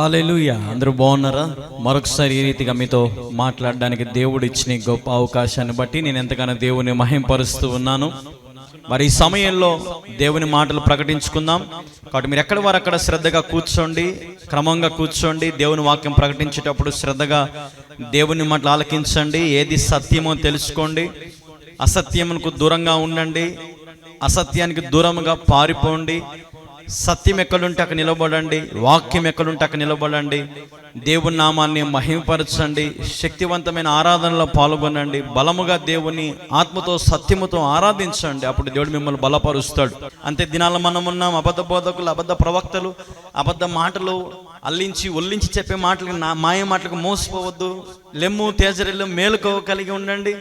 హల్లెలూయా. అందరూ బాగున్నారా? మరొకసారి ఈ రీతిగా మీతో మాట్లాడడానికి దేవుడు ఇచ్చిన గొప్ప అవకాశాన్ని బట్టి నేను ఎంతగానో దేవుని మహింపరుస్తూ ఉన్నాను. మరి ఈ సమయంలో దేవుని మాటలు ప్రకటించుకుందాం. కాబట్టి మీరు ఎక్కడ వారు అక్కడ శ్రద్ధగా కూర్చోండి, క్రమంగా కూర్చోండి. దేవుని వాక్యం ప్రకటించేటప్పుడు శ్రద్ధగా దేవుని మాటలు ఆలకించండి. ఏది సత్యమో తెలుసుకోండి. అసత్యమునకు దూరంగా ఉండండి, అసత్యానికి దూరంగా పారిపోండి. సత్యం ఎక్కడుంటే అక్కడ నిలబడండి, వాక్యం ఎక్కడుంటే అక్కడ నిలబడండి. దేవుని నామాన్ని మహిమపరచండి, శక్తివంతమైన ఆరాధనలో పాల్గొనండి. బలముగా దేవుని ఆత్మతో సత్యముతో ఆరాధించండి. అప్పుడు దేవుడు మిమ్మల్ని బలపరుస్తాడు. అంతే దినాల్లో మనం ఉన్నాం. అబద్ధ బోధకులు, అబద్ధ ప్రవక్తలు అబద్ధ మాటలు అల్లించి ఒల్లించి చెప్పే మాటలకు, మాయ మాటలకు మోసపోవద్దు. లెమ్ము తేజరిల్లు మేలుకో కలిగి ఉండండి,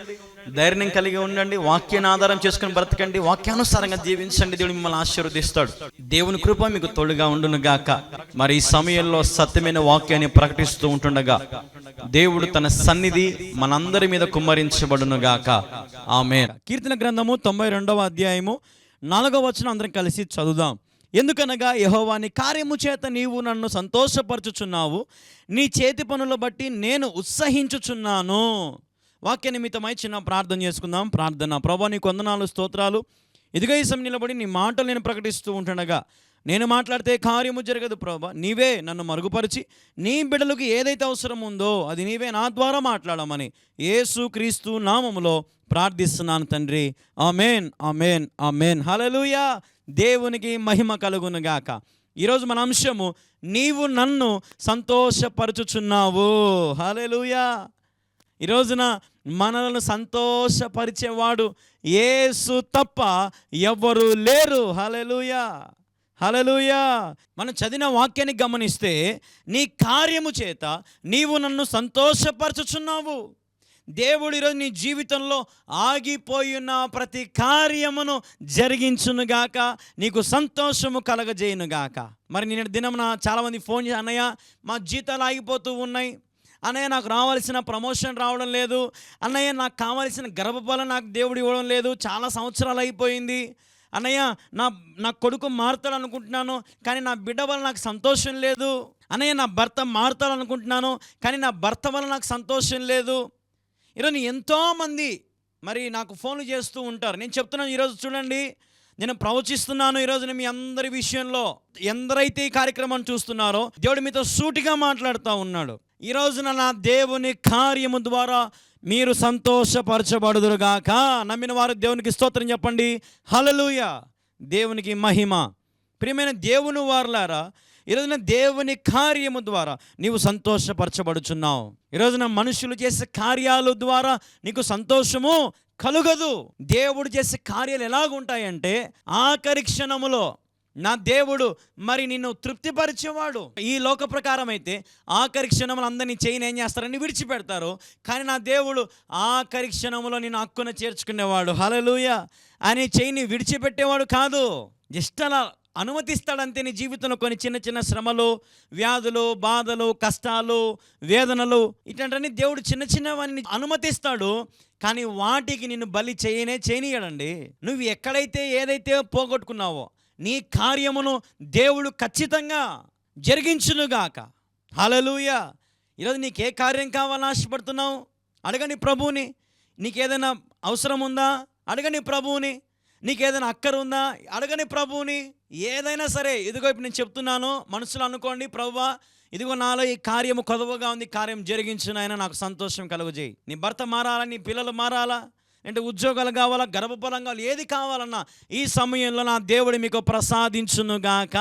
ధైర్యం కలిగి ఉండండి. వాక్యాన్ని ఆధారం చేసుకుని బ్రతకండి, వాక్యానుసారంగా జీవించండి. దేవుడు మిమ్మల్ని ఆశీర్వదిస్తాడు. దేవుని కృప మీకు తోడుగా ఉండును గాక. మరి ఈ సమయంలో సత్యమైన వాక్యాన్ని ప్రకటిస్తూ ఉంటుండగా దేవుడు తన సన్నిధి మనందరి మీద కుమ్మరించబడును గాక. ఆమేన్. కీర్తన గ్రంథము 92వ అధ్యాయము 4వ వచనం అందరం కలిసి చదువుదాం. ఎందుకనగా యెహోవా నీ కార్యము చేత నీవు నన్ను సంతోషపరచుచున్నావు, నీ చేతి పనుల బట్టి నేను ఉత్సహించుచున్నాను. వాక్య నిమిత్తమై చిన్న ప్రార్థన చేసుకుందాం. ప్రార్థన. ప్రభువా నీకు వందనాలు, స్తోత్రాలు. ఇదిగో ఈ సమయం నిలబడి నీ మాటలు నేను ప్రకటిస్తూ ఉంటుండగా నేను మాట్లాడితే కార్యము జరగదు ప్రభువా. నీవే నన్ను మరుగుపరిచి నీ బిడ్డలకు ఏదైతే అవసరం ఉందో అది నీవే నా ద్వారా మాట్లాడమని యేసు క్రీస్తు నామములో ప్రార్థిస్తున్నాను తండ్రి. ఆమేన్, ఆమేన్, ఆమేన్. హల్లెలూయా. దేవునికి మహిమ కలుగును గాక. ఈరోజు మన అంశము నీవు నన్ను సంతోషపరచుచున్నావు. హల్లెలూయా. ఈ రోజున మనల్ని సంతోషపరిచేవాడు యేసు తప్ప ఎవ్వరూ లేరు. హల్లెలూయా, హల్లెలూయా. మనం చదివిన వాక్యాన్ని గమనిస్తే నీ కార్యము చేత నీవు నన్ను సంతోషపరచుచున్నావు. దేవుడు ఈరోజు నీ జీవితంలో ఆగిపోయిన ప్రతి కార్యమును జరిగించునుగాక, నీకు సంతోషము కలగజేయునుగాక. మరి నిన్న దినమున చాలామంది ఫోన్ చేసి, అన్నయ్య మా జీతాలు ఆగిపోతూ ఉన్నాయి, అన్నయ్య నాకు రావాల్సిన ప్రమోషన్ రావడం లేదు, అన్నయ్య నాకు కావాల్సిన గర్భఫలం నాకు దేవుడు ఇవ్వడం లేదు, చాలా సంవత్సరాలు అయిపోయింది, అన్నయ్య నా కొడుకు మారుతాడు అనుకుంటున్నాను కానీ నా బిడ్డ వల్ల నాకు సంతోషం లేదు, అన్నయ్య నా భర్త మారుతాడు అనుకుంటున్నాను కానీ నా భర్త వల్ల నాకు సంతోషం లేదు. ఈరోజు ఎంతోమంది మరి నాకు ఫోన్లు చేస్తూ ఉంటారు. నేను చెప్తున్నాను, ఈరోజు చూడండి, నేను ప్రవచిస్తున్నాను ఈరోజు మీ అందరి విషయంలో. ఎందరైతే ఈ కార్యక్రమాన్ని చూస్తున్నారో దేవుడు మీతో సూటిగా మాట్లాడుతూ ఉన్నాడు. ఈ రోజున నా దేవుని కార్యము ద్వారా మీరు సంతోషపరచబడుదురుగాక. నమ్మిన వారు దేవునికి స్తోత్రం చెప్పండి. హల్లెలూయా. దేవునికి మహిమ. ప్రియమైన దేవుని వారలారా, ఈరోజున దేవుని కార్యము ద్వారా నీవు సంతోషపరచబడుచున్నావు. ఈరోజున మనుషులు చేసే కార్యాల ద్వారా నీకు సంతోషము కలుగదు. దేవుడు చేసే కార్యాలు ఎలాగుంటాయంటే ఆఖరి క్షణములో నా దేవుడు మరి నిన్ను తృప్తిపరిచేవాడు. ఈ లోక ప్రకారం అయితే ఆఖరి క్షణములు అందరినీ చేయని ఏం చేస్తారని విడిచిపెడతారు, కానీ నా దేవుడు ఆఖరి క్షణములో నిన్ను హక్కున చేర్చుకునేవాడు. హల్లెలూయా. అని చేయని విడిచిపెట్టేవాడు కాదు, జస్ట్ అలా అనుమతిస్తాడంతే. నీ జీవితంలో కొన్ని చిన్న చిన్న శ్రమలు, వ్యాధులు, బాధలు, కష్టాలు, వేదనలు, ఇట్లాంటివన్నీ దేవుడు చిన్న చిన్నవన్నీ అనుమతిస్తాడు, కానీ వాటికి నిన్ను బలి చేయనీయడండి. నువ్వు ఎక్కడైతే ఏదైతే పోగొట్టుకున్నావో నీ కార్యమును దేవుడు ఖచ్చితంగా జరిగించునుగాక. హల్లెలూయా. ఈరోజు నీకు ఏ కార్యం కావాలని ఆశపడుతున్నావు? అడగని ప్రభువుని. నీకేదైనా అవసరం ఉందా? అడగని ప్రభువుని. నీకేదైనా అక్కర ఉందా? అడగని ప్రభువుని. ఏదైనా సరే, ఇదిగో ఇప్పుడు నేను చెప్తున్నాను, మనసులో అనుకోండి, ప్రభువా ఇదిగో నాలో ఈ కార్యము కొదవగా ఉంది, కార్యం జరిగించునైనా నాకు సంతోషం కలుగజేయి. నీ భర్త మారాలా, నీ పిల్లలు మారాలా, అంటే ఉద్యోగాలు కావాలా, గర్భఫలం కావాలి, ఏది కావాలన్నా ఈ సమయంలో నా దేవుడు మీకు ప్రసాదించునుగాక.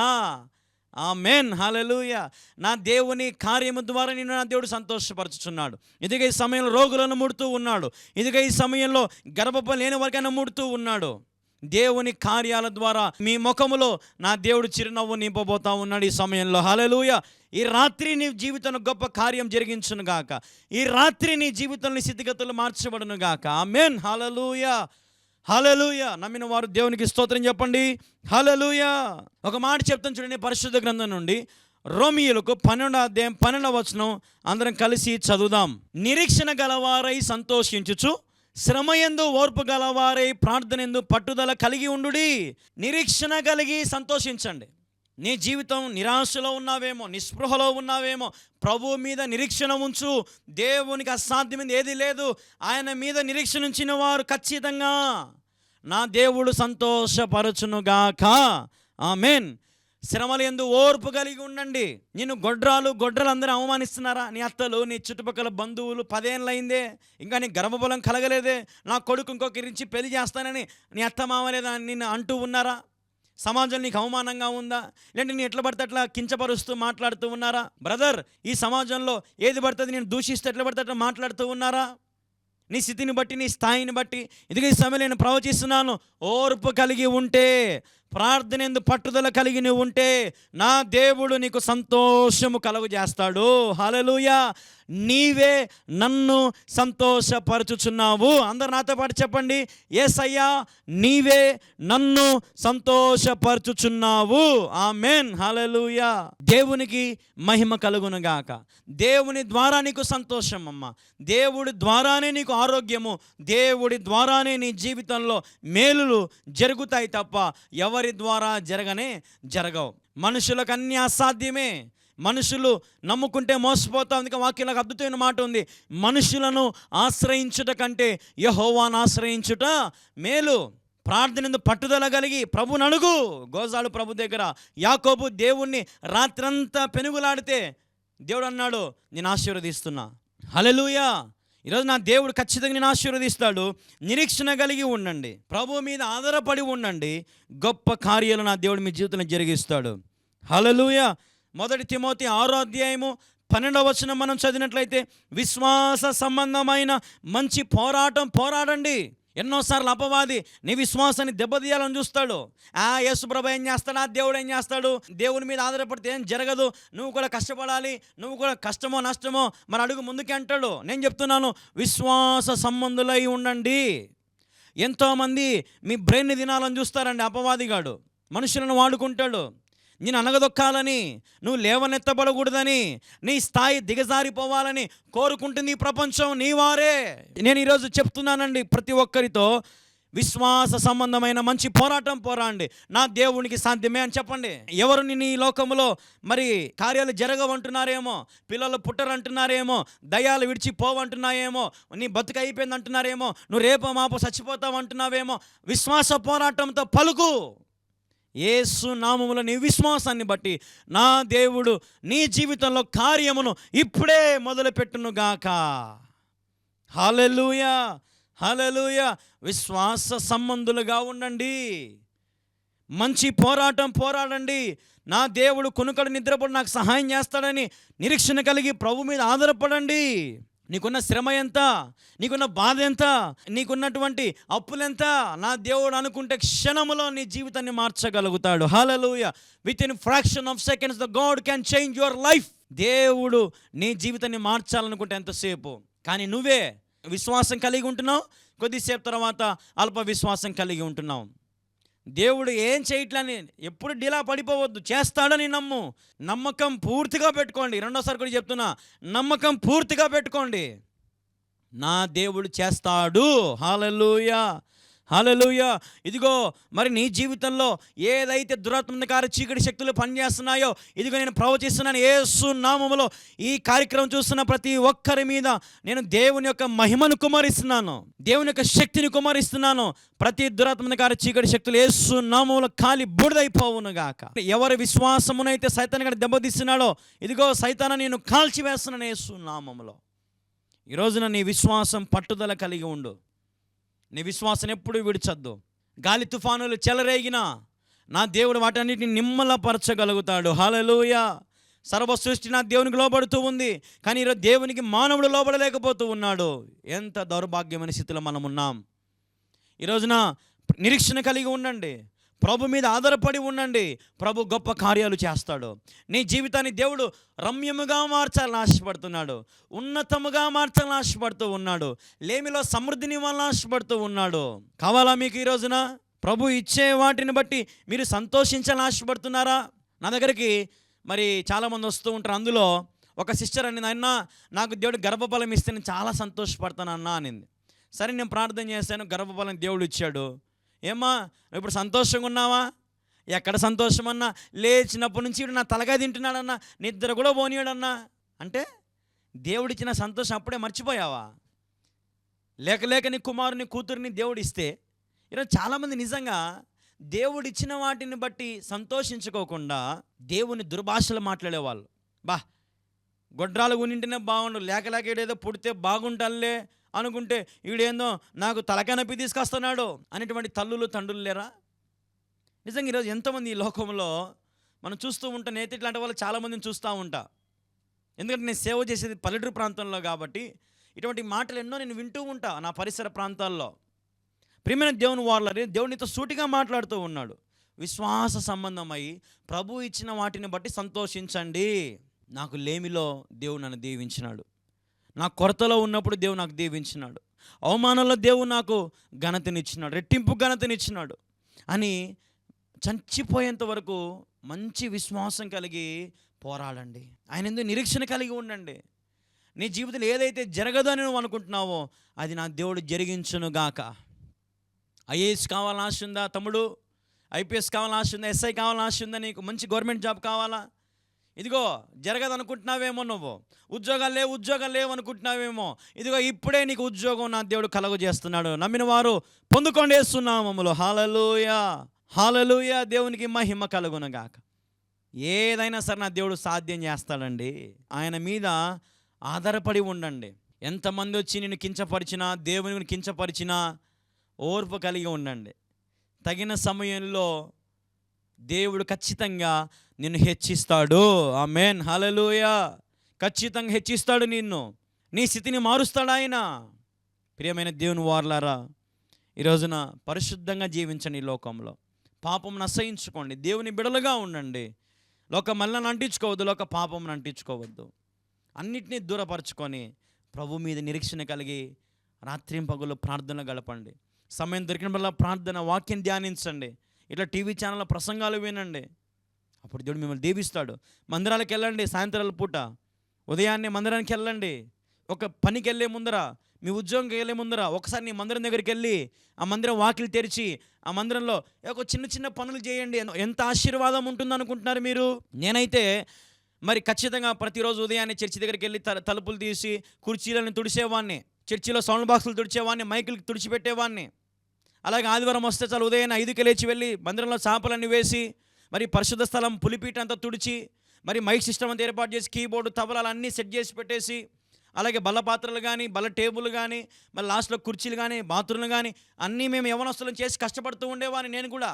ఆమేన్, హల్లెలూయా. నా దేవుని కార్యము ద్వారా నిన్ను నా దేవుడు సంతోషపరచుచున్నాడు. ఇదిగో ఈ సమయంలో రోగులను ముడుతూ ఉన్నాడు. ఇదిగో ఈ సమయంలో గర్భఫలం లేని వారికైనా ముడుతూ ఉన్నాడు. దేవుని కార్యాల ద్వారా మీ ముఖములో నా దేవుడు చిరునవ్వు నింపబోతా ఉన్నాడు ఈ సమయంలో. హల్లెలూయా. ఈ రాత్రి నీ జీవితంలో గొప్ప కార్యం జరిగించును గాక. ఈ రాత్రి నీ జీవితంలో స్థితిగతులు మార్చబడును గాక. ఆమేన్, హల్లెలూయా, హల్లెలూయా. నమ్మిన వారు దేవునికి స్తోత్రం చెప్పండి. హల్లెలూయా. ఒక మాట చెప్తాను చూడండి, పరిశుద్ధ గ్రంథం నుండి రోమీయులకు 12వ అధ్యాయం 12వ వచనం అందరం కలిసి చదువుదాం. నిరీక్షణ గలవారై సంతోషించుచు శ్రమయందు ఓర్పు గలవారై ప్రార్థనయందు పట్టుదల కలిగి ఉండుడి. నిరీక్షణ కలిగి సంతోషించండి. నీ జీవితం నిరాశలో ఉన్నావేమో, నిస్పృహలో ఉన్నావేమో, ప్రభువు మీద నిరీక్షణ ఉంచు. దేవునికి అసాధ్యమైనది ఏది లేదు. ఆయన మీద నిరీక్షణ ఉంచిన వారు ఖచ్చితంగా నా దేవుడు సంతోషపరచునుగాక. ఆమేన్. శ్రమలు యందు ఓర్పు కలిగి ఉండండి. నిన్ను గొడ్రాలు అందరూ అవమానిస్తున్నారా? నీ అత్తలు, నీ చుట్టుపక్కల బంధువులు, 10 ఏళ్ళయిందే ఇంకా నీ గర్భఫలం కలగలేదే, నా కొడుకు ఇంకొకరించి పెళ్లి చేస్తానని నీ అత్త మామలేదా నిన్ను అంటూ ఉన్నారా? సమాజం నీకు అవమానంగా ఉందా? లేదంటే నీ ఎట్లా పడితే అట్లా కించపరుస్తూ మాట్లాడుతూ ఉన్నారా? బ్రదర్, ఈ సమాజంలో ఏది పడుతుంది నేను దూషిస్తే ఎట్లా పడితే అట్లా మాట్లాడుతూ ఉన్నారా? నీ స్థితిని బట్టి, నీ స్థాయిని బట్టి ఇదిగో ఈ సమయంలో నేను ప్రవచిస్తున్నాను. ఓర్పు కలిగి ఉంటే, ప్రార్థన యందు పట్టుదల కలిగి నువ్వు ఉంటే నా దేవుడు నీకు సంతోషము కలుగు చేస్తాడు. హల్లెలూయా. నీవే నన్ను సంతోషపరచుచున్నావు. అందరు నాతో పాటు చెప్పండి, యేసయ్యా నీవే నన్ను సంతోషపరచుచున్నావు. ఆమేన్. హల్లెలూయా. దేవునికి మహిమ కలుగునుగాక. దేవుని ద్వారా నీకు సంతోషం అమ్మ, దేవుడి ద్వారానే నీకు ఆరోగ్యము, దేవుడి ద్వారానే నీ జీవితంలో మేలులు జరుగుతాయి తప్ప ఎవరి ద్వారా జరగవు. మనుషులకు అన్నీ అసాధ్యమే. మనుషులు నమ్ముకుంటే మోసపోతాం. అందుకే వాక్యంలో అద్భుతమైన మాట ఉంది, మనుషులను ఆశ్రయించుట కంటే యెహోవాను ఆశ్రయించుట మేలు. ప్రార్థన పట్టుదల కలిగి ప్రభుని అడుగు. గోజాలు ప్రభు దగ్గర యాకోబు దేవుణ్ణి రాత్రంతా పెనుగులాడితే దేవుడు అన్నాడు, నేను ఆశీర్వదిస్తున్నా. హల్లెలూయా. ఈరోజు నా దేవుడు ఖచ్చితంగా నేను ఆశీర్వదిస్తాడు. నిరీక్షణ కలిగి ఉండండి, ప్రభు మీద ఆధారపడి ఉండండి. గొప్ప కార్యాలు నా దేవుడు మీ జీవితంలో జరిగిస్తాడు. హల్లెలూయా. 1 తిమోతి 6వ అధ్యాయము 12వ వచనం మనం చదివినట్లయితే, విశ్వాస సంబంధమైన మంచి పోరాడండి. ఎన్నోసార్లు అపవాది నీ విశ్వాసాన్ని దెబ్బతీయాలని చూస్తాడు. యేసు ప్రభు ఏం చేస్తాడు, దేవుడు ఏం చేస్తాడు, దేవుని మీద ఆధారపడితే ఏం జరగదు, నువ్వు కూడా కష్టపడాలి, నువ్వు కూడా కష్టమో నష్టమో మరి అడుగు ముందుకే అంటాడు. నేను చెప్తున్నాను, విశ్వాస సంబంధులై ఉండండి. ఎంతోమంది మీ బ్రెయిన్ని తినాలని చూస్తారండి అపవాదిగాడు. మనుషులను వాడుకుంటాడు. నేను అనగదొక్కాలని, నువ్వు లేవనెత్తబడకూడదని, నీ స్థాయి దిగజారిపోవాలని కోరుకుంటుంది ఈ ప్రపంచం, నీ వారే. నేను ఈరోజు చెప్తున్నానండి ప్రతి ఒక్కరితో, విశ్వాస సంబంధమైన మంచి పోరాడండి. నా దేవునికి సాధ్యమే అని చెప్పండి. ఎవరు నీ లోకంలో మరి కార్యాలు జరగవంటున్నారేమో, పిల్లలు పుట్టరంటున్నారేమో, దయాలు విడిచిపోవంటున్నాయేమో, నీ బతుకు అయిపోయింది అంటున్నారేమో, నువ్వు రేపో మాపో చచ్చిపోతావు అంటున్నావేమో, విశ్వాస పోరాటంతో పలుకు. యేసు నామములో నీ విశ్వాసాన్ని బట్టి నా దేవుడు నీ జీవితంలో కార్యమును ఇప్పుడే మొదలుపెట్టునుగాక. హల్లెలూయా. హల్లెలూయా. విశ్వాస సంబంధులుగా ఉండండి. మంచి పోరాడండి. నా దేవుడు కొనుకడు నిద్రపడి నాకు సహాయం చేస్తాడని నిరీక్షణ కలిగి ప్రభు మీద ఆధారపడండి. నీకున్న శ్రమ ఎంత, నీకున్న బాధ ఎంత, నీకున్నటువంటి అప్పులెంత, నా దేవుడు అనుకుంటే క్షణములో నీ జీవితాన్ని మార్చగలుగుతాడు. హల్లెలూయా. Within fraction of seconds the God can change your life. దేవుడు నీ జీవితాన్ని మార్చాలనుకుంటే ఎంతసేపు, కానీ నువ్వే విశ్వాసం కలిగి ఉంటున్నావు, కొద్దిసేపు తర్వాత అల్ప విశ్వాసం కలిగి ఉంటున్నావు. దేవుడు ఏం చేయట్లని ఎప్పుడు డిలా పడిపోవద్దు, చేస్తాడని నమ్ము. నమ్మకం పూర్తిగా పెట్టుకోండి. రెండోసారి కూడా చెప్తున్నా, నమ్మకం పూర్తిగా పెట్టుకోండి. నా దేవుడు చేస్తాడు. హల్లెలూయా. హల్లెలూయా. ఇదిగో మరి నీ జీవితంలో ఏదైతే దురాత్మకార చీకటి శక్తులు పనిచేస్తున్నాయో, ఇదిగో నేను ప్రవచిస్తున్నాను యేసు నామములో. ఈ కార్యక్రమం చూస్తున్న ప్రతి ఒక్కరి మీద నేను దేవుని యొక్క మహిమను కుమ్మరిస్తున్నాను, దేవుని యొక్క శక్తిని కుమ్మరిస్తున్నాను. ప్రతి దురాత్మకార చీకటి శక్తులు యేసు నామములో కాలి బూడిదైపోవునుగాక. ఎవరి విశ్వాసమునైతే సైతాను గడ దెబ్బతీస్తున్నాడో, ఇదిగో సైతాను నేను కాల్చివేస్తున్నాను యేసు నామములో. ఈ రోజున నీ విశ్వాసం పట్టుదల కలిగి ఉండు. నీ విశ్వాసం ఎప్పుడు విడిచొద్దు. గాలి తుఫానులు చెలరేగినా నా దేవుడు వాటన్నిటిని నిమ్మలపరచగలుగుతాడు. హల్లెలూయా. సర్వ సృష్టి నా దేవునికి లోబడుతూ ఉంది, కానీ ఈరోజు దేవునికి మానవుడు లోబడలేకపోతూ ఉన్నాడు. ఎంత దౌర్భాగ్యమైన స్థితిలో మనం ఉన్నాం. ఈరోజున నిరీక్షణ కలిగి ఉండండి, ప్రభు మీద ఆధారపడి ఉండండి. ప్రభు గొప్ప కార్యాలు చేస్తాడు. నీ జీవితాన్ని దేవుడు రమ్యముగా మార్చాలని ఆశపడుతున్నాడు, ఉన్నతముగా మార్చాలని ఆశపడుతూ ఉన్నాడు, లేమిలో సమృద్ధిని ఇవ్వాలని ఆశపడుతూ ఉన్నాడు. కావాలా మీకు ఈ రోజున? ప్రభు ఇచ్చే వాటిని బట్టి మీరు సంతోషించాలని ఆశపడుతున్నారా? నా దగ్గరికి మరి చాలామంది వస్తూ ఉంటారు. అందులో ఒక సిస్టర్ అనింది, అన్న నాకు దేవుడు గర్భఫలం ఇస్తే నేను చాలా సంతోషపడతాను అన్న అనింది. సరే నేను ప్రార్థన చేశాను, గర్భఫలం దేవుడు ఇచ్చాడు. ఏమ్మా ఇప్పుడు సంతోషంగా ఉన్నావా? ఎక్కడ సంతోషమన్నా, లేచినప్పటి నుంచి వీడు నా తలగా తింటున్నాడన్నా, నిద్ర కూడా పోనీయడన్నా. అంటే దేవుడిచ్చిన సంతోషం అప్పుడే మర్చిపోయావా? లేక నీ కుమారుని కూతురిని దేవుడు ఇస్తే, ఈరోజు చాలామంది నిజంగా దేవుడిచ్చిన వాటిని బట్టి సంతోషించుకోకుండా దేవుని దుర్భాషలు మాట్లాడేవాళ్ళు. గొడ్రాలు ఉనింటేనే బాగుండు, లేక ఏడేదో పుడితే బాగుంటానులే అనుకుంటే వీడేందో నాకు తలకనపి తీసుకొస్తున్నాడు అనేటువంటి తల్లులు తండ్రులు లేరా? నిజంగా ఈరోజు ఎంతోమంది ఈ లోకంలో మనం చూస్తూ ఉంటాం. నేతి ఇట్లాంటి వాళ్ళు చాలామందిని చూస్తూ ఉంటా. ఎందుకంటే నేను సేవ చేసేది పల్లెటూరు ప్రాంతంలో కాబట్టి ఇటువంటి మాటలు ఎన్నో నేను వింటూ ఉంటా నా పరిసర ప్రాంతాల్లో. ప్రియమైన దేవుని వారలారా, దేవునితో సూటిగా మాట్లాడుతూ ఉన్నాడు. విశ్వాస సంబంధమై ప్రభు ఇచ్చిన వాటిని బట్టి సంతోషించండి. నాకు లేమిలో దేవుడు నన్ను దీవించినాడు, నా కొరతలో ఉన్నప్పుడు దేవుడు నాకు దీవించినాడు, అవమానంలో దేవుడు నాకు ఘనతనిచ్చినాడు, రెట్టింపు ఘనతనిచ్చినాడు అని చచ్చిపోయేంత వరకు మంచి విశ్వాసం కలిగి పోరాడండి. ఆయన ఎందుకు నిరీక్షణ కలిగి ఉండండి. నీ జీవితంలో ఏదైతే జరగదు అని నువ్వు అనుకుంటున్నావో అది నా దేవుడు జరిగించునుగాక. ఐఏఎస్ కావాలని ఆశ ఉందా తమ్ముడు? ఐపీఎస్ కావాలని ఆశ ఉందా? ఎస్ఐ కావాలని ఆశ ఉందా? నీకు మంచి గవర్నమెంట్ జాబ్ కావాలా? ఇదిగో జరగదు అనుకుంటున్నావేమో, నువ్వు ఉద్యోగాలు లేవు అనుకుంటున్నావేమో, ఇదిగో ఇప్పుడే నీకు ఉద్యోగం నా దేవుడు కలుగ చేస్తున్నాడు. నమ్మిన వారు పొందుకోండి యేసునామములో. హల్లెలూయా, హల్లెలూయా. దేవునికి మహిమ కలుగునుగాక. ఏదైనా సరే నా దేవుడు సాధ్యం చేస్తాడండి. ఆయన మీద ఆధారపడి ఉండండి. ఎంతమంది వచ్చి నిన్ను కించపరిచినా, దేవుని కించపరిచినా ఓర్పు కలిగి ఉండండి. తగిన సమయంలో దేవుడు ఖచ్చితంగా నిన్ను హెచ్చిస్తాడు. ఆమేన్, హల్లెలూయా. ఖచ్చితంగా హెచ్చిస్తాడు నిన్ను, నీ స్థితిని మారుస్తాడు ఆయన. ప్రియమైన దేవుని వారలారా, ఈ రోజున పరిశుద్ధంగా జీవించండి. ఈ లోకంలో పాపం అసహించుకోండి, దేవుని బిడలుగా ఉండండి. లోక మళ్ళీ అంటించుకోవద్దు, లోక పాపం అంటించుకోవద్దు. అన్నిటినీ దూరపరచుకొని ప్రభు మీద నిరీక్షణ కలిగి రాత్రింపగలు ప్రార్థనలు గడపండి. సమయం దొరికినప్పుడల్లా ప్రార్థన, వాక్యం ధ్యానించండి. ఇట్లా టీవీ ఛానల్లో ప్రసంగాలు వినండి. అప్పుడు దేవుడు మిమ్మల్ని దీవిస్తాడు. మందిరాలకు వెళ్ళండి, సాయంత్రాల పూట ఉదయాన్నే మందిరానికి వెళ్ళండి. ఒక పనికి వెళ్ళే ముందర, మీ ఉద్యోగంకి వెళ్ళే ముందర ఒకసారి నీ మందిరం దగ్గరికి వెళ్ళి ఆ మందిరం వాకిలు తెరిచి ఆ మందిరంలో ఒక చిన్న పనులు చేయండి. ఎంత ఆశీర్వాదం ఉంటుంది అనుకుంటున్నారు మీరు? నేనైతే మరి ఖచ్చితంగా ప్రతిరోజు ఉదయాన్నే చర్చి దగ్గరికి వెళ్ళి తలుపులు తీసి కుర్చీలను తుడిచేవాడిని, చర్చిలో సౌండ్ బాక్సులు తుడిచేవాడిని, మైకులు తుడిచిపెట్టేవాడిని. అలాగే ఆదివారం వస్తే చాలు ఉదయాన్నే 5కి లేచి వెళ్ళి మందిరంలో చాపలన్నీ వేసి మరి పరిశుద్ధ స్థలం పులిపీట అంతా తుడిచి మరి మైక్ సిస్టమ్ అంతా ఏర్పాటు చేసి కీబోర్డు తబలాలు అన్నీ సెట్ చేసి పెట్టేసి, అలాగే బల్ల పాత్రలు కానీ, బల్ల టేబుల్ కానీ, మరి లాస్ట్లో కుర్చీలు కానీ, బాత్రూమ్లు కానీ అన్నీ మేము యవనస్తులను చేసి కష్టపడుతూ ఉండేవాడిని. నేను కూడా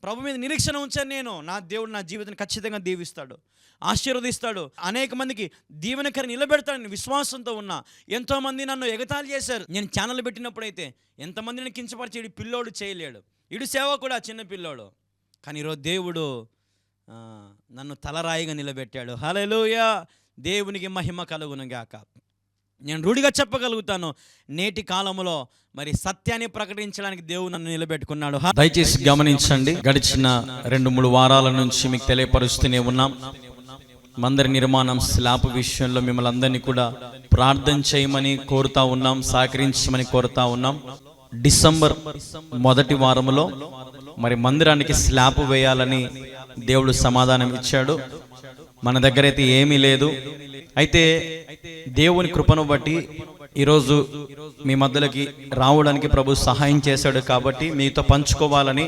ప్రభు మీద నిరీక్షణ ఉంచాను. నేను నా దేవుడు నా జీవితాన్ని ఖచ్చితంగా దీవిస్తాడు, ఆశీర్వదిస్తాడు, అనేక మందికి దీవెనకర నిలబెడతాడని విశ్వాసంతో ఉన్నా. ఎంతోమంది నన్ను ఎగతాళి చేశారు. నేను ఛానల్ పెట్టినప్పుడైతే ఎంతమందిని కించపరిచి ఇడు పిల్లోడు చేయలేడు, ఇడు సేవ కూడా చిన్న పిల్లోడు. కానీ ఈరోజు దేవుడు నన్ను తలరాయిగా నిలబెట్టాడు. హల్లెలూయా. దేవునికి మహిమ కలుగునుగాక. నేను రూఢిగా చెప్పగలుగుతాను, నేటి కాలంలో మరి సత్యాన్ని ప్రకటించడానికి దేవుడు నన్ను నిలబెట్టుకున్నాడు. దయచేసి గమనించండి, గడిచిన 2-3 వారాల నుంచి మీకు తెలియపరుస్తూనే ఉన్నాం. మందిర నిర్మాణం స్లాబ్ విషయంలో మిమ్మల్ని అందరినీ కూడా ప్రార్థన చేయమని కోరుతా ఉన్నాం, సహకరించమని కోరుతా ఉన్నాం. డిసెంబర్ 1వ వారంలో మరి మందిరానికి స్లాబ్ వేయాలని దేవుడు సమాధానం ఇచ్చాడు. మన దగ్గర అయితే ఏమీ లేదు. అయితే దేవుని కృపను బట్టి ఈరోజు మీ మధ్యలోకి రావడానికి ప్రభు సహాయం చేశాడు. కాబట్టి మీతో పంచుకోవాలని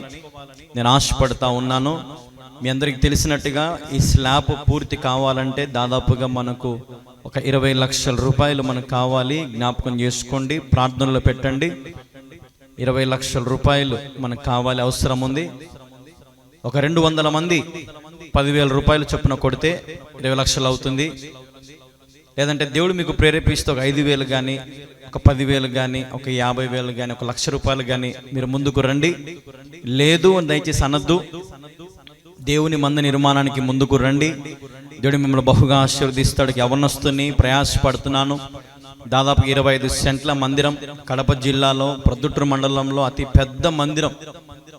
నేను ఆశపడతా ఉన్నాను. మీ అందరికి తెలిసినట్టుగా ఈ స్లాబ్ పూర్తి కావాలంటే దాదాపుగా మనకు ఒక 20 లక్షల రూపాయలు మనకు కావాలి. జ్ఞాపకం చేసుకోండి, ప్రార్థనలో పెట్టండి. 20 లక్షల రూపాయలు మనకు కావాలి, అవసరం ఉంది. ఒక 200 మంది 10,000 రూపాయలు చొప్పున కొడితే 20 లక్షలు అవుతుంది. లేదంటే దేవుడు మీకు ప్రేరేపిస్తే ఒక 5,000 కానీ, ఒక 10,000 కానీ, ఒక 50,000 కానీ, ఒక 1,00,000 రూపాయలు కానీ మీరు ముందుకు రండి. లేదు అని దయచేసి అనద్దు. దేవుని మందిర నిర్మాణానికి ముందుకు రండి. దేవుడు మిమ్మల్ని బహుగా ఆశీర్వదిస్తాడు. యవ్వనస్తుని ప్రయాసపడుతున్నాను. దాదాపు 25 సెంట్ల మందిరం, కడప జిల్లాలో ప్రొద్దుటూరు మండలంలో అతి పెద్ద మందిరం.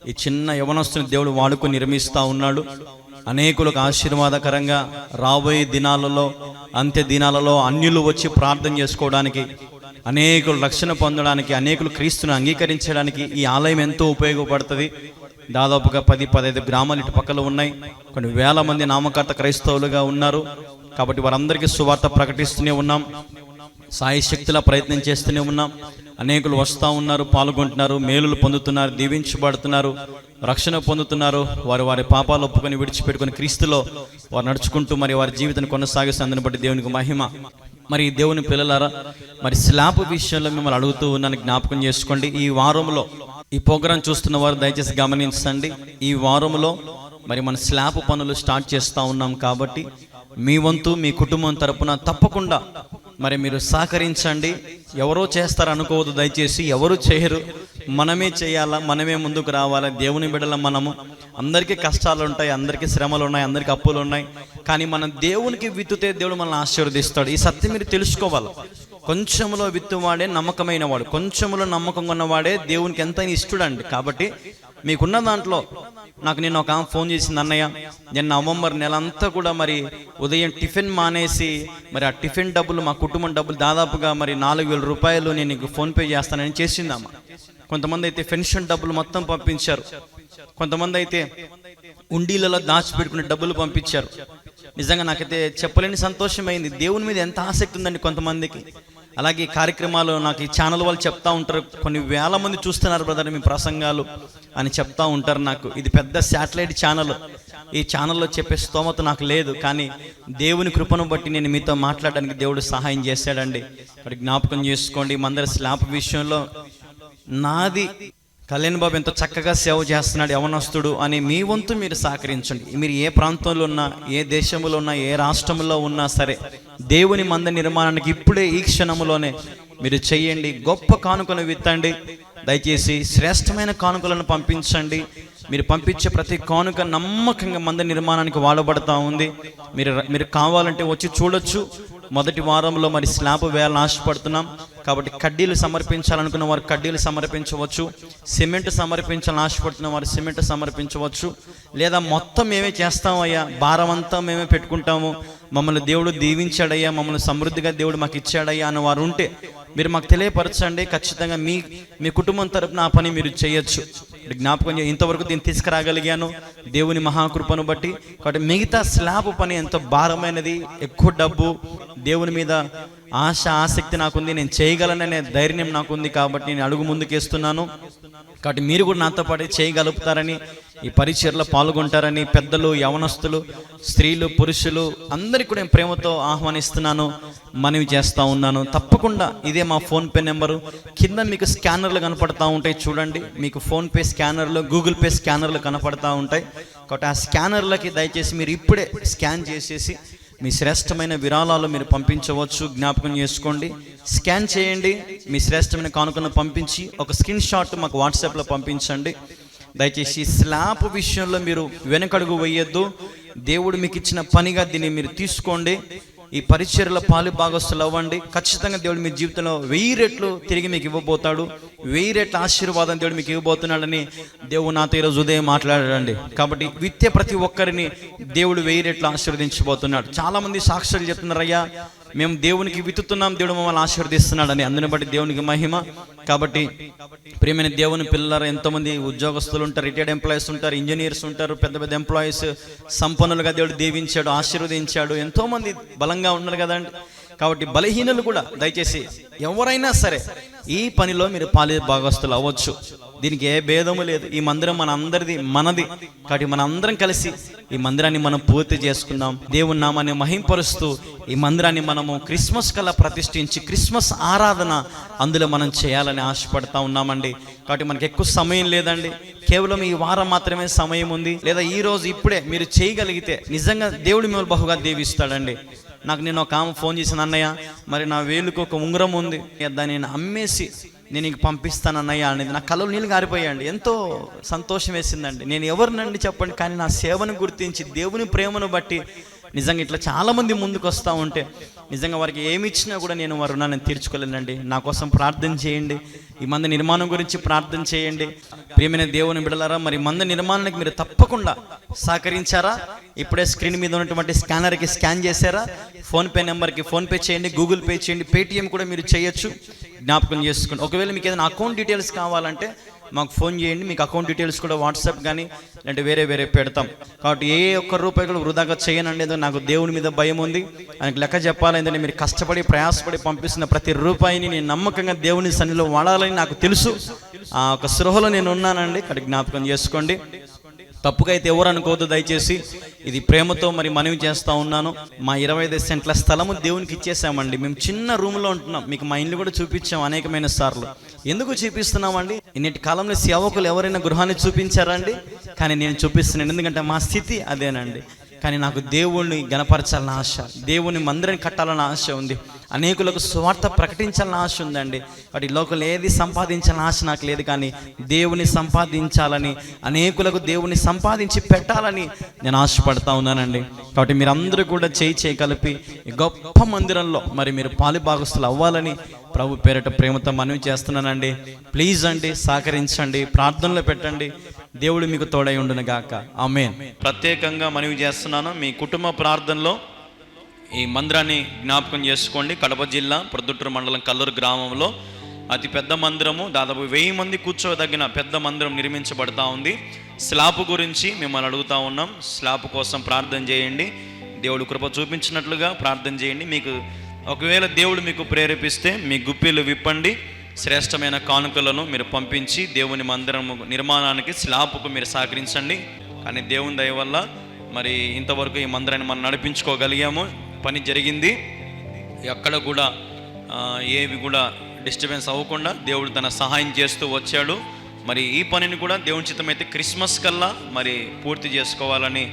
ఈ చిన్న యవ్వనస్తుని దేవుడు వాడుకొని నిర్మిస్తూ ఉన్నాడు. అనేకులకు ఆశీర్వాదకరంగా రాబోయే దినాలలో, అంత్య దినాలలో అన్యులు వచ్చి ప్రార్థన చేసుకోవడానికి, అనేకులు రక్షణ పొందడానికి, అనేకులు క్రీస్తును అంగీకరించడానికి ఈ ఆలయం ఎంతో ఉపయోగపడుతుంది. దాదాపుగా 10-15 గ్రామాలు ఇటు పక్కలో ఉన్నాయి. కొన్ని వేల మంది నామకర్త క్రైస్తవులుగా ఉన్నారు. కాబట్టి వారందరికీ సువార్త ప్రకటిస్తూనే ఉన్నాం, సాయి శక్తిలా ప్రయత్నం చేస్తూనే ఉన్నాం. అనేకులు వస్తూ ఉన్నారు, పాల్గొంటున్నారు, మేలులు పొందుతున్నారు, దీవించబడుతున్నారు, రక్షణ పొందుతున్నారు. వారి పాపాలు ఒప్పుకొని విడిచిపెట్టుకొని క్రీస్తులో వారు నడుచుకుంటూ మరి వారి జీవితాన్ని కొనసాగిస్తే అందుని బట్టి దేవునికి మహిమ. మరి దేవుని పిల్లలారా, మరి స్లాబ్ విషయంలో మిమ్మల్ని అడుగుతూ ఉన్నాను, జ్ఞాపకం చేసుకోండి. ఈ వారంలో ఈ ప్రోగ్రాం చూస్తున్న వారు దయచేసి గమనించండి. ఈ వారంలో మరి మన స్లాబ్ పనులు స్టార్ట్ చేస్తూ ఉన్నాం. కాబట్టి మీ వంతు మీ కుటుంబం తరపున తప్పకుండా మరి మీరు సహకరించండి. ఎవరో చేస్తారు అనుకోవద్దు, దయచేసి ఎవరు చేయరు, మనమే చేయాలా, మనమే ముందుకు రావాలా. దేవుని బిడ్డల మనము, అందరికీ కష్టాలు ఉంటాయి, అందరికీ శ్రమలు ఉన్నాయి, అందరికీ అప్పులు ఉన్నాయి. కానీ మనం దేవునికి విత్తుతే దేవుడు మనల్ని ఆశీర్వదిస్తాడు. ఈ సత్యం మీరు తెలుసుకోవాలి. కొంచెంలో విత్తువాడే నమ్మకమైన వాడు, కొంచెంలో నమ్మకం ఉన్నవాడే దేవునికి ఎంతైనా ఇష్టడండి. కాబట్టి మీకున్న దాంట్లో నాకు నేను ఒక ఫోన్ చేసింది, అన్నయ్య నేను నవంబర్ నెల అంతా కూడా మరి ఉదయం టిఫిన్ మానేసి మరి ఆ టిఫిన్ డబ్బులు, మా కుటుంబం డబ్బులు దాదాపుగా మరి 4,000 రూపాయలు నేను నీకు ఫోన్పే చేస్తానని చేసిందమ్మ. కొంతమంది అయితే పెన్షన్ డబ్బులు మొత్తం పంపించారు, కొంతమంది అయితే ఉండీలలో దాచిపెట్టుకునే డబ్బులు పంపించారు. నిజంగా నాకైతే చెప్పలేని సంతోషమైంది. దేవుని మీద ఎంత ఆసక్తి ఉందండి కొంతమందికి. అలాగే ఈ కార్యక్రమాలు నాకు ఈ ఛానల్ వాళ్ళు చెప్తా ఉంటారు, కొన్ని వేల మంది చూస్తున్నారు బ్రదర్ మీ ప్రసంగాలు అని చెప్తా ఉంటారు నాకు. ఇది పెద్ద శాటిలైట్ ఛానల్, ఈ ఛానల్లో చెప్పే స్తోమత నాకు లేదు. కానీ దేవుని కృపను బట్టి నేను మీతో మాట్లాడడానికి దేవుడు సహాయం చేశాడండి. మరి జ్ఞాపకం చేసుకోండి, మందరి స్లాబ్ విషయంలో నాది కళ్యాణ్ బాబు ఎంతో చక్కగా సేవ చేస్తున్నాడు యవనస్తుడు అని మీ వంతు మీరు సహకరించండి. మీరు ఏ ప్రాంతంలో ఉన్నా, ఏ దేశంలో ఉన్నా, ఏ రాష్ట్రంలో ఉన్నా సరే దేవుని మందిర నిర్మాణానికి ఇప్పుడే ఈ క్షణంలోనే మీరు చెయ్యండి. గొప్ప కానుకను విత్తండి. దయచేసి శ్రేష్టమైన కానుకలను పంపించండి. మీరు పంపించే ప్రతి కానుక నమ్మకంగా మందిర నిర్మాణానికి వాడబడతా ఉంది. మీరు కావాలంటే వచ్చి చూడొచ్చు. మొదటి వారంలో మరి స్లాబ్ వేయాలని ఆశపడుతున్నాం. కాబట్టి కడ్డీలు సమర్పించాలనుకున్న వారు కడ్డీలు సమర్పించవచ్చు, సిమెంట్ సమర్పించాలని ఆశపడుతున్న వారు సిమెంట్ సమర్పించవచ్చు. లేదా మొత్తం మేమే చేస్తామయ్యా, భారం అంతా మేమే పెట్టుకుంటాము, మమ్మల్ని దేవుడు దీవించాడయ్యా, మమ్మల్ని సమృద్ధిగా దేవుడు మాకు ఇచ్చాడయ్యా అని వారు ఉంటే మీరు మాకు తెలియపరచండి. ఖచ్చితంగా మీ కుటుంబం తరపున ఆ పని మీరు చేయొచ్చు. జ్ఞాపకం ఇంతవరకు దీన్ని తీసుకురాగలిగాను దేవుని మహాకృపను బట్టి. కాబట్టి మిగతా స్లాబ్ పని ఎంతో భారమైనది, ఎక్కువ డబ్బు, దేవుని మీద ఆసక్తి నాకుంది, నేను చేయగలననే ధైర్యం నాకుంది. కాబట్టి నేను అడుగు ముందుకేస్తున్నాను. కాబట్టి మీరు కూడా నాతో పాటు చేయగలుగుతారని, ఈ పరిచర్లో పాల్గొంటారని పెద్దలు, యవనస్తులు, స్త్రీలు, పురుషులు అందరికీ కూడా నేను ప్రేమతో ఆహ్వానిస్తున్నాను, మనవి చేస్తూ ఉన్నాను. తప్పకుండా ఇదే మా ఫోన్పే నెంబరు. కింద మీకు స్కానర్లు కనపడతా ఉంటాయి, చూడండి. మీకు ఫోన్పే స్కానర్లు, గూగుల్ పే స్కానర్లు కనపడతా ఉంటాయి. కాబట్టి ఆ స్కానర్లకి దయచేసి మీరు ఇప్పుడే స్కాన్ చేసేసి మీ శ్రేష్టమైన విరాళాలు మీరు పంపించవచ్చు. జ్ఞాపకం చేసుకోండి, స్కాన్ చేయండి, మీ శ్రేష్టమైన కానుకను పంపించి ఒక స్క్రీన్ షాట్ మాకు వాట్సాప్లో పంపించండి. దయచేసి స్లాబ్ విషయంలో మీరు వెనకడుగు వేయొద్దు. దేవుడు మీకు ఇచ్చిన పనిగా దీన్ని మీరు తీసుకోండి. ఈ పరిచర్యల పాలు భాగస్తులు అవ్వండి. ఖచ్చితంగా దేవుడు మీ జీవితంలో 1000 రెట్లు తిరిగి మీకు ఇవ్వబోతాడు. 1000 రెట్ల ఆశీర్వాదం దేవుడు మీకు ఇవ్వబోతున్నాడని దేవుడు నాతో ఈరోజు ఉదయం మాట్లాడాడండి. కాబట్టి విత్తే ప్రతి ఒక్కరిని దేవుడు 1000 రెట్లు ఆశీర్వదించబోతున్నాడు. చాలామంది సాక్షులు చెప్తున్నారు, అయ్యా మేము దేవునికి విత్తుతున్నాం, దేవుడు మమ్మల్ని ఆశీర్వదిస్తున్నాడని. అందుని బట్టి దేవునికి మహిమ. కాబట్టి ప్రియమైన దేవుని పిల్లలు, ఎంతోమంది ఉద్యోగస్తులు ఉంటారు, రిటైర్డ్ ఎంప్లాయీస్ ఉంటారు, ఇంజనీర్స్ ఉంటారు, పెద్ద పెద్ద ఎంప్లాయీస్, సంపన్నులుగా దేవుడు దీవించాడు, ఆశీర్వదించాడు. ఎంతోమంది బలంగా ఉన్నారు కదండి. కాబట్టి బలహీనులు కూడా దయచేసి ఎవరైనా సరే ఈ పనిలో మీరు పాలి భాగస్తులు అవ్వచ్చు. దీనికి ఏ భేదము లేదు. ఈ మందిరం మన అందరిది, మనది. కాబట్టి మన అందరం కలిసి ఈ మందిరాన్ని మనం పూర్తి చేసుకుందాం. దేవుని నామాన్ని మహింపరుస్తూ ఈ మందిరాన్ని మనము క్రిస్మస్ కల్లా ప్రతిష్ఠించి క్రిస్మస్ ఆరాధన అందులో మనం చేయాలని ఆశపడతా ఉన్నామండి. కాబట్టి మనకి ఎక్కువ సమయం లేదండి, కేవలం ఈ వారం మాత్రమే సమయం ఉంది. లేదా ఈ రోజు ఇప్పుడే మీరు చేయగలిగితే నిజంగా దేవుడు మిమ్మల్ని బహుగా దీవిస్తాడండి. నాకు నేను ఒక ఆమె ఫోన్ చేసిన, అన్నయ్య మరి నా వేలుకు ఒక ఉంగరం ఉంది, దాన్ని నేను అమ్మేసి నేను నీకు పంపిస్తాను అన్నయ్య అనేది. నా కళ్ళు నీళ్ళు గారిపోయాయండి. ఎంతో సంతోషం వేసిందండి. నేను ఎవరినండి చెప్పండి, కానీ నా సేవను గుర్తించి దేవుని ప్రేమను బట్టి నిజంగా ఇట్లా చాలామంది ముందుకు వస్తూ ఉంటే నిజంగా వారికి ఏమి ఇచ్చినా కూడా నేను వారు నేను తీర్చుకోలేనండి. నా కోసం ప్రార్థన చేయండి. ఈ మంది నిర్మాణం గురించి ప్రార్థన చేయండి. ప్రియమైన దేవుని బిడ్డలారా, మరి మంది నిర్మాణానికి మీరు తప్పకుండా సహకరించారా? ఇప్పుడే స్క్రీన్ మీద ఉన్నటువంటి స్కానర్కి స్కాన్ చేశారా? ఫోన్పే నెంబర్కి ఫోన్పే చేయండి, గూగుల్ పే చేయండి, పేటిఎం కూడా మీరు చేయొచ్చు. జ్ఞాపకం చేసుకోండి. ఒకవేళ మీకు ఏదైనా అకౌంట్ డీటెయిల్స్ కావాలంటే మాకు ఫోన్ చేయండి. మీకు అకౌంట్ డీటెయిల్స్ కూడా వాట్సాప్ కానీ లేదంటే వేరే పెడతాం. కాబట్టి ఏ ఒక్క రూపాయి కూడా వృధాగా చేయనండి. ఏదో నాకు దేవుని మీద భయం ఉంది, ఆయనకు లెక్క చెప్పాలి. ఏంటంటే మీరు కష్టపడి ప్రయాసపడి పంపిస్తున్న ప్రతి రూపాయిని నేను నమ్మకంగా దేవుని సన్నిధిలో వాడాలని నాకు తెలుసు. ఆ ఒక స్పృహలో నేను ఉన్నానండి. ఇక్కడ జ్ఞాపకం చేసుకోండి. తప్పుగా అయితే ఎవరు అనుకోవద్దు దయచేసి. ఇది ప్రేమతో మరి మనవి చేస్తూ ఉన్నాను. మా 25 సెంట్ల స్థలము దేవునికి ఇచ్చేసామండి. మేము చిన్న రూమ్లో ఉంటున్నాం. మీకు మా ఇల్లు కూడా చూపించాం అనేకమైన సార్లు. ఎందుకు చూపిస్తున్నామండి? ఇన్నిటి కాలంలో సేవకులు ఎవరైనా గృహాన్ని చూపించారండి? కానీ నేను చూపిస్తున్నాను, ఎందుకంటే మా స్థితి అదేనండి. కానీ నాకు దేవుణ్ణి గణపరచాలని ఆశ, దేవుని మందిరాన్ని కట్టాలని ఆశ ఉంది, అనేకులకు సువార్త ప్రకటించాలని ఆశ ఉందండి. వాటి లోకల్ ఏది సంపాదించాలని ఆశ నాకు లేదు, కానీ దేవుని సంపాదించాలని, అనేకులకు దేవుని సంపాదించి పెట్టాలని నేను ఆశపడతా ఉన్నానండి. కాబట్టి మీరందరూ కూడా చేయి కలిపి ఈ గొప్ప మందిరంలో మరి మీరు పాలుభాగస్తులు అవ్వాలని ప్రభు పేరిట ప్రేమతో మనవి చేస్తున్నానండి. ప్లీజ్ అండి, సహకరించండి, ప్రార్థనలో పెట్టండి. దేవుడు మీకు తోడై ఉండును గాక. ఆమేన్. ప్రత్యేకంగా మనవి చేస్తున్నాను, మీ కుటుంబ ప్రార్థనలో ఈ మందిరాన్ని జ్ఞాపకం చేసుకోండి. కడప జిల్లా ప్రొద్దుటూరు మండలం కల్లూరు గ్రామంలో అతి పెద్ద మందిరము, దాదాపు 1000 మంది కూర్చోదగిన పెద్ద మందిరం నిర్మించబడతా ఉంది. స్లాబ్ గురించి మిమ్మల్ని అడుగుతా ఉన్నాం. స్లాబ్ కోసం ప్రార్థన చేయండి. దేవుడు కృప చూపించినట్లుగా ప్రార్థన చేయండి. మీకు ఒకవేళ దేవుడు మీకు ప్రేరేపిస్తే మీ గుప్పిలు విప్పండి. శ్రేష్టమైన కానుకలను మీరు పంపించి దేవుని మందిరం నిర్మాణానికి స్లాబ్కు మీరు సహకరించండి. కానీ దేవుని దయ వల్ల మరి ఇంతవరకు ఈ మందిరాన్ని మనం నడిపించుకోగలిగాము. పని జరిగింది. ఎక్కడ కూడా ఏవి కూడా డిస్టర్బెన్స్ అవ్వకుండా దేవుడు తన సహాయం చేస్తూ వచ్చాడు. మరి ఈ పనిని కూడా దేవుని చిత్తమైతే క్రిస్మస్ కల్లా మరి పూర్తి చేసుకోవాలని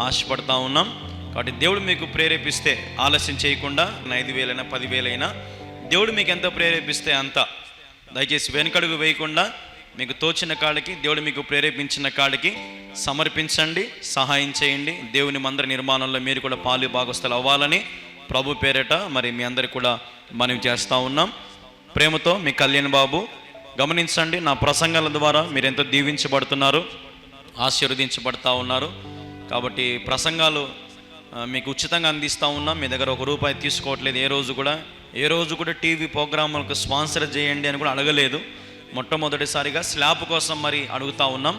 ఆశపడతా ఉన్నాం. కాబట్టి దేవుడు మీకు ప్రేరేపిస్తే ఆలస్యం చేయకుండా 5,000 10,000 దేవుడు మీకు ఎంత ప్రేరేపిస్తే అంత, దయచేసి వెనుకడుగు వేయకుండా మీకు తోచిన కాడికి, దేవుడు మీకు ప్రేరేపించిన కాడికి సమర్పించండి, సహాయం చేయండి. దేవుని మందిర నిర్మాణంలో మీరు కూడా పాలు భాగస్తులు అవ్వాలని ప్రభు పేరిట మరి మీ అందరికి కూడా మనవి చేస్తూ ఉన్నాం. ప్రేమతో మీ కళ్యాణ్ బాబు. గమనించండి, నా ప్రసంగాల ద్వారా మీరు ఎంతో దీవించబడుతున్నారు, ఆశీర్వదించబడతా ఉన్నారు. కాబట్టి ప్రసంగాలు మీకు ఉచితంగా అందిస్తూ ఉన్నాం. మీ దగ్గర ₹1 తీసుకోవట్లేదు. ఏ రోజు కూడా టీవీ ప్రోగ్రాములకు స్పాన్సర్ చేయండి అని కూడా అడగలేదు. మొట్టమొదటిసారిగా స్లాబ్ కోసం మరి అడుగుతూ ఉన్నాం.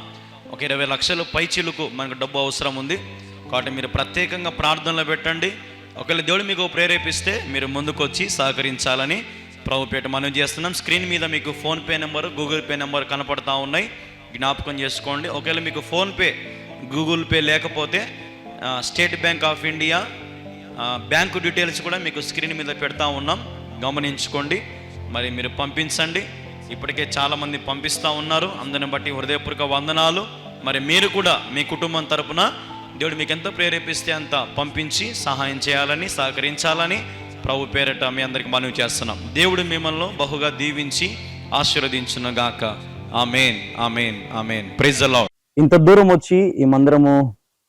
ఒక 20 లక్షలు పైచిలుకు మనకు డబ్బు అవసరం ఉంది. కాబట్టి మీరు ప్రత్యేకంగా ప్రార్థనలో పెట్టండి. ఒకవేళ దేవుడు మీకు ప్రేరేపిస్తే మీరు ముందుకు వచ్చి సహకరించాలని ప్రభుపేట మనవి చేస్తున్నాం. స్క్రీన్ మీద మీకు PhonePe number, Google pay number కనపడతా ఉన్నాయి, జ్ఞాపకం చేసుకోండి. ఒకవేళ మీకు ఫోన్పే, గూగుల్ పే లేకపోతే state bank of India bank details కూడా మీకు స్క్రీన్ మీద పెడతా ఉన్నాం, గమనించుకోండి. మరి మీరు పంపించండి. ఇప్పటికే చాలామంది పంపిస్తూ ఉన్నారు. అందరిని బట్టి హృదయపూర్వక వందనాలు. మరి మీరు కూడా మీ కుటుంబం తరపున దేవుడు మీకు ఎంత ప్రేరేపిస్తే అంత పంపించి సహాయం చేయాలని, సహకరించాలని ప్రభు పేరిట మీ అందరికి మనవి చేస్తున్నాం. దేవుడు మిమ్మల్ని బహుగా దీవించి ఆశీర్వదించునుగాక. ఆమేన్, ఆమేన్, ఆమేన్. Praise the Lord. ఇంత దూరం వచ్చి ఈ మందిరము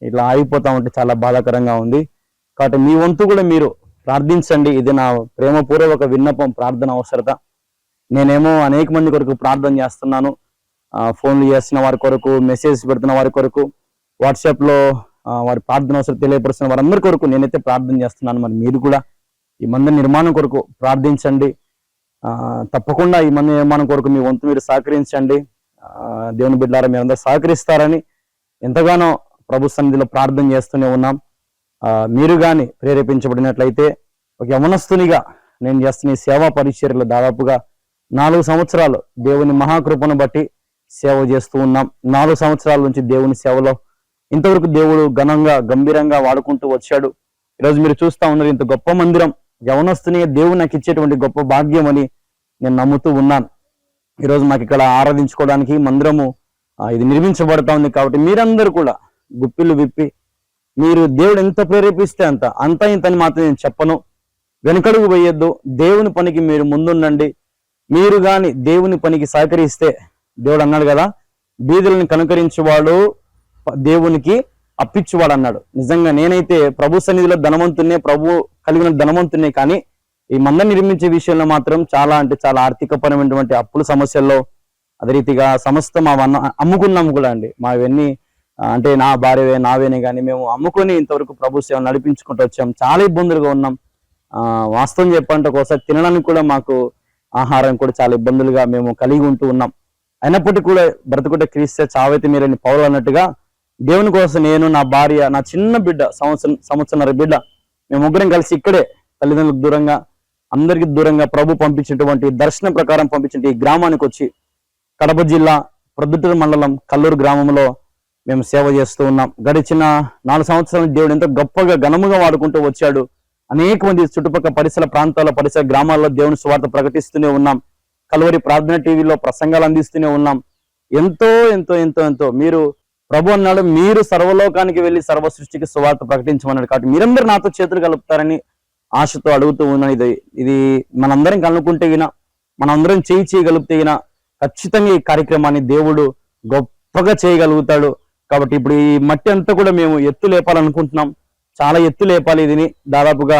ఇట్లా ఆగిపోతా ఉంటే చాలా బాధాకరంగా ఉంది. కాబట్టి మీ వంతు కూడా మీరు ప్రార్థించండి. ఇది నా ప్రేమపూర్వక విన్నపం, ప్రార్థన అవసరత. నేనేమో అనేక మంది కొరకు ప్రార్థన చేస్తున్నాను. ఫోన్లు చేస్తున్న వారి కొరకు, మెసేజ్ పెడుతున్న వారి కొరకు, వాట్సాప్లో వారి ప్రార్థన అవసరం తెలియపరుస్తున్న వారందరి కొరకు నేనైతే ప్రార్థన చేస్తున్నాను. మరి మీరు కూడా ఈ మందిర నిర్మాణం కొరకు ప్రార్థించండి. తప్పకుండా ఈ మందిర నిర్మాణం కొరకు మీ వంతు మీరు సహకరించండి. దేవుని బిడ్డలారా, మీరందరూ సహకరిస్తారని ఎంతగానో ప్రభు సన్నిధిలో ప్రార్థన చేస్తూనే ఉన్నాం. మీరు కానీ ప్రేరేపించబడినట్లయితే ఒక యవనస్తునిగా నేను చేస్తున్న ఈ సేవా పరిచర్యలో దాదాపుగా 4 సంవత్సరాలు దేవుని మహాకృపను బట్టి సేవ చేస్తూ ఉన్నాం. 4 సంవత్సరాల నుంచి దేవుని సేవలో ఇంతవరకు దేవుడు ఘనంగా గంభీరంగా వాడుకుంటూ వచ్చాడు. ఈరోజు మీరు చూస్తా ఉన్నారు, ఇంత గొప్ప మందిరం యవనస్తునిగా దేవుడు నాకు ఇచ్చేటువంటి గొప్ప భాగ్యం అని నేను నమ్ముతూ ఉన్నాను. ఈరోజు మాకు ఇక్కడ ఆరాధించుకోవడానికి మందిరము ఇది నిర్మించబడతా ఉంది. కాబట్టి మీరందరూ కూడా గుప్పిళ్ళు విప్పి మీరు దేవుడు ఎంత ప్రేరేపిస్తే అంత ఇంతని మాత్రం నేను చెప్పను. వెనుకడుగు వేయొద్దు. దేవుని పనికి మీరు ముందుండండి. మీరు కానీ దేవుని పనికి సహకరిస్తే, దేవుడు అన్నాడు కదా, బీదలను కనుకరించేవాడు దేవునికి అప్పిచ్చువాడు అన్నాడు. నిజంగా నేనైతే ప్రభు సన్నిధిలో ధనవంతున్నే, ప్రభు కలిగిన ధనవంతున్నే, కానీ ఈ మందిరం నిర్మించే విషయంలో మాత్రం చాలా అంటే చాలా ఆర్థికపరమైనటువంటి అప్పుల సమస్యల్లో, అదే రీతిగా సమస్తం అమ్ముకున్నాము కూడా అండి. మావన్నీ అంటే నా భార్యవే నావేనే కానీ మేము అమ్ముకొని ఇంతవరకు ప్రభు సేవ నడిపించుకుంటూ వచ్చాం. చాలా ఇబ్బందులుగా ఉన్నాం. వాస్తవం చెప్పంటే ఒకసారి తినడానికి కూడా మాకు ఆహారం కూడా చాలా ఇబ్బందులుగా మేము కలిగి ఉంటూ ఉన్నాం. అయినప్పటికీ కూడా బ్రతుకుట క్రీస్తే చావైతే మీరని పౌలు అన్నట్టుగా దేవుని కోసం నేను, నా భార్య, నా చిన్న బిడ్డ, సంవత్సరన్నర బిడ్డ, మేము ముగ్గురం కలిసి ఇక్కడే తల్లిదండ్రులకు దూరంగా, అందరికి దూరంగా ప్రభు పంపించినటువంటి దర్శనం ప్రకారం పంపించిన ఈ గ్రామానికి వచ్చి కడప జిల్లా ప్రొద్దుటూరు మండలం కల్లూరు గ్రామంలో మేము సేవ చేస్తూ ఉన్నాం. గడిచిన 4 సంవత్సరాలు దేవుడు ఎంతో గొప్పగా ఘనముగా వాడుకుంటూ వచ్చాడు. అనేక మంది చుట్టుపక్కల పరిసర ప్రాంతాల పరిసర గ్రామాల్లో దేవుని సువార్త ప్రకటిస్తూనే ఉన్నాం. కల్వరి ప్రార్థన టీవీలో ప్రసంగాలు అందిస్తూనే ఉన్నాం. ఎంతో ఎంతో ఎంతో ఎంతో మీరు ప్రభు అన్నాడు, మీరు సర్వలోకానికి వెళ్ళి సర్వ సృష్టికి సువార్త ప్రకటించమన్నాడు. కాబట్టి మీరందరూ నాతో చేతులు కలుపుతారని ఆశతో అడుగుతూ ఉన్నాను. ఇది మనందరం కనుక్కుంటే గిన, మనందరం చేయగలిగితే గిన ఖచ్చితంగా ఈ కార్యక్రమాన్ని దేవుడు గొప్పగా చేయగలుగుతాడు. కాబట్టి ఇప్పుడు ఈ మట్టి అంతా కూడా మేము ఎత్తు లేపాలనుకుంటున్నాం. చాలా ఎత్తు లేపాలి. ఇది దాదాపుగా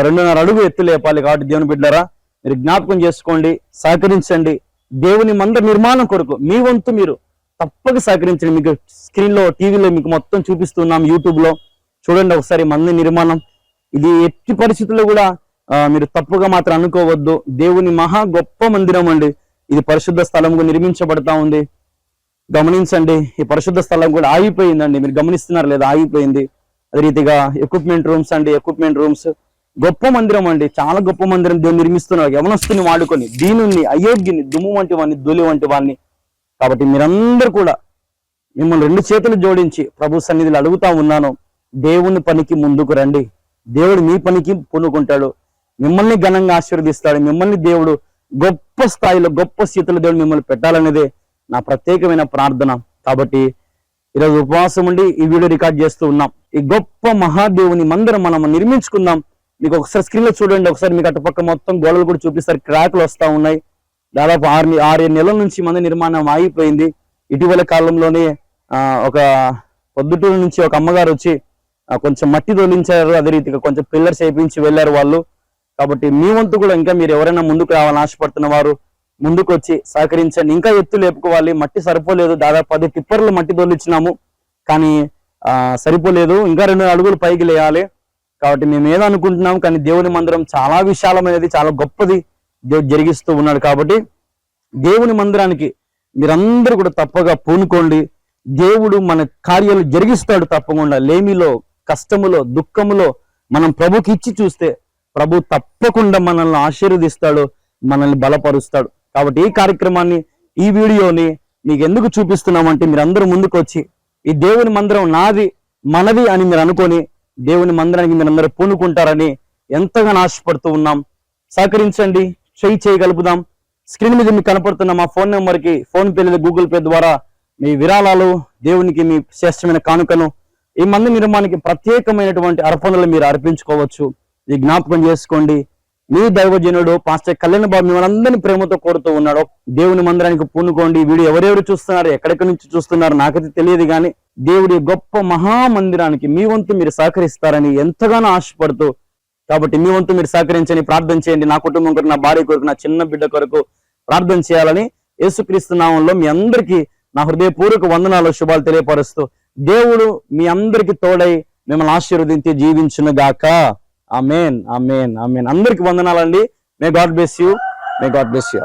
2.5 అడుగు ఎత్తు లేపాలి. కాబట్టి దేవుని బిడ్డలారా, మీరు జ్ఞాపకం చేసుకోండి, సహకరించండి. దేవుని మందిర నిర్మాణం కొరకు మీ వంతు మీరు తప్పక సహకరించండి. మీకు స్క్రీన్ లో, టీవీలో మీకు మొత్తం చూపిస్తున్నాం, యూట్యూబ్ లో చూడండి ఒకసారి మందిర నిర్మాణం. ఇది ఎట్టి పరిస్థితుల్లో కూడా మీరు తప్పుగా మాత్రం అనుకోవద్దు. దేవుని మహా గొప్ప మందిరం అండి. ఇది పరిశుద్ధ స్థలంగా నిర్మించబడతా ఉంది. గమనించండి, ఈ పరిశుద్ధ స్థలం కూడా ఆగిపోయిందండి. మీరు గమనిస్తున్నారు లేదా? ఆగిపోయింది. అదే రీతిగా ఎక్విప్మెంట్ రూమ్స్ అండి, ఎక్విప్మెంట్ రూమ్స్. గొప్ప మందిరం అండి, చాలా గొప్ప మందిరం దేవుడు నిర్మిస్తున్నారు. యవనస్తుని వాడుకొని దీనుని, అయోగ్యుని, దుమ్ము వంటి వాడిని, ధూళి వంటి వాడిని. కాబట్టి మీరందరూ కూడా మిమ్మల్ని 2 చేతులు జోడించి ప్రభు సన్నిధిలో అడుగుతా ఉన్నాను, దేవుని పనికి ముందుకు రండి. దేవుడు మీ పనికి పూనుకుంటాడు, మిమ్మల్ని ఘనంగా ఆశీర్వదిస్తాడు. మిమ్మల్ని దేవుడు గొప్ప స్థాయిలో, గొప్ప స్థితిలో దేవుడు మిమ్మల్ని పెట్టాలనేదే నా ప్రత్యేకమైన ప్రార్థన. కాబట్టి ఈరోజు ఉపవాసం ఉండి ఈ వీడియో రికార్డ్ చేస్తూ ఉన్నాం. ఈ గొప్ప మహాదేవుని మందిరం మనం నిర్మించుకుందాం. మీకు ఒకసారి స్క్రీన్ లో చూడండి. ఒకసారి మీకు అటుపక్క మొత్తం గోడలు కూడా చూపిస్తారు, క్రాక్లు వస్తా ఉన్నాయి. దాదాపు 6 నెలల నుంచి మంది నిర్మాణం ఆగిపోయింది. ఇటీవల కాలంలోనే ఒక పొద్దుటూరు నుంచి ఒక అమ్మగారు వచ్చి కొంచెం మట్టి తొలించారు. అదే రీతిగా కొంచెం పిల్లర్స్ వేయించి వెళ్ళారు వాళ్ళు. కాబట్టి మీ వంతు కూడా ఇంకా మీరు ఎవరైనా ముందుకు రావాలని ఆశపడుతున్న వారు ముందుకు వచ్చి సహకరించండి. ఇంకా ఎత్తు లేపుకోవాలి. మట్టి సరిపోలేదు. దాదాపు 10 టిప్పర్లు మట్టి తోలిచ్చినాము, కానీ సరిపోలేదు. ఇంకా 2 అడుగులు పైకి లేయాలి. కాబట్టి మేము ఏదో అనుకుంటున్నాం, కానీ దేవుని మందిరం చాలా విశాలమైనది, చాలా గొప్పది దేవుడు జరిగిస్తూ ఉన్నాడు. కాబట్టి దేవుని మందిరానికి మీరందరూ కూడా తప్పగా పూనుకోండి. దేవుడు మన కార్యాలు జరిగిస్తాడు తప్పకుండా. లేమిలో, కష్టములో, దుఃఖములో మనం ప్రభుకి ఇచ్చి చూస్తే ప్రభు తప్పకుండా మనల్ని ఆశీర్వదిస్తాడు, మనల్ని బలపరుస్తాడు. కాబట్టి ఈ కార్యక్రమాన్ని, ఈ వీడియోని మీకు ఎందుకు చూపిస్తున్నామంటే మీరందరూ ముందుకు వచ్చి ఈ దేవుని మందిరం నాది, మనది అని మీరు అనుకొని దేవుని మందిరానికి మీరందరూ పూనుకుంటారని ఎంతగానో ఆశపడుతూ ఉన్నాం. సహకరించండి, చేయగలుపుదాం. స్క్రీన్ మీద మీకు కనపడుతున్న మా ఫోన్ నెంబర్కి ఫోన్ పే లేదా గూగుల్ పే ద్వారా మీ విరాళాలు, దేవునికి మీ శ్రేష్టమైన కానుకను, ఈ మందిర నిర్మాణానికి ప్రత్యేకమైనటువంటి అర్పణలు మీరు అర్పించుకోవచ్చు. ఇది జ్ఞాపకం చేసుకోండి. మీ దైవజనుడు పాస్టర్ కళ్యాణ్ బాబు మిమ్మల్ని అందరినీ ప్రేమతో కోరుతూ ఉన్నాడు. దేవుని మందిరానికి పూనుకోండి. వీడియో ఎవరెవరు చూస్తున్నారు, ఎక్కడెక్కడి నుంచి చూస్తున్నారు నాకైతే తెలియదు, కానీ దేవుడి గొప్ప మహామందిరానికి మీ వంతు మీరు సహకరిస్తారని ఎంతగానో ఆశపడుతూ, కాబట్టి మీ వంతు మీరు సహకరించండి, ప్రార్థన చేయండి. నా కుటుంబం కొరకు, నా భార్య కొరకు, నా చిన్న బిడ్డ కొరకు ప్రార్థన చేయాలని యేసుక్రీస్తు నామంలో మీ అందరికీ నా హృదయపూర్వక వందనాలు, శుభాలు తెలియపరుస్తూ దేవుడు మీ అందరికి తోడై మిమ్మల్ని ఆశీర్వదించి జీవించును గాక. ఆమేన్, ఆమేన్, ఆమేన్. అందరికి వందనాలండి. May God bless you. May God bless you.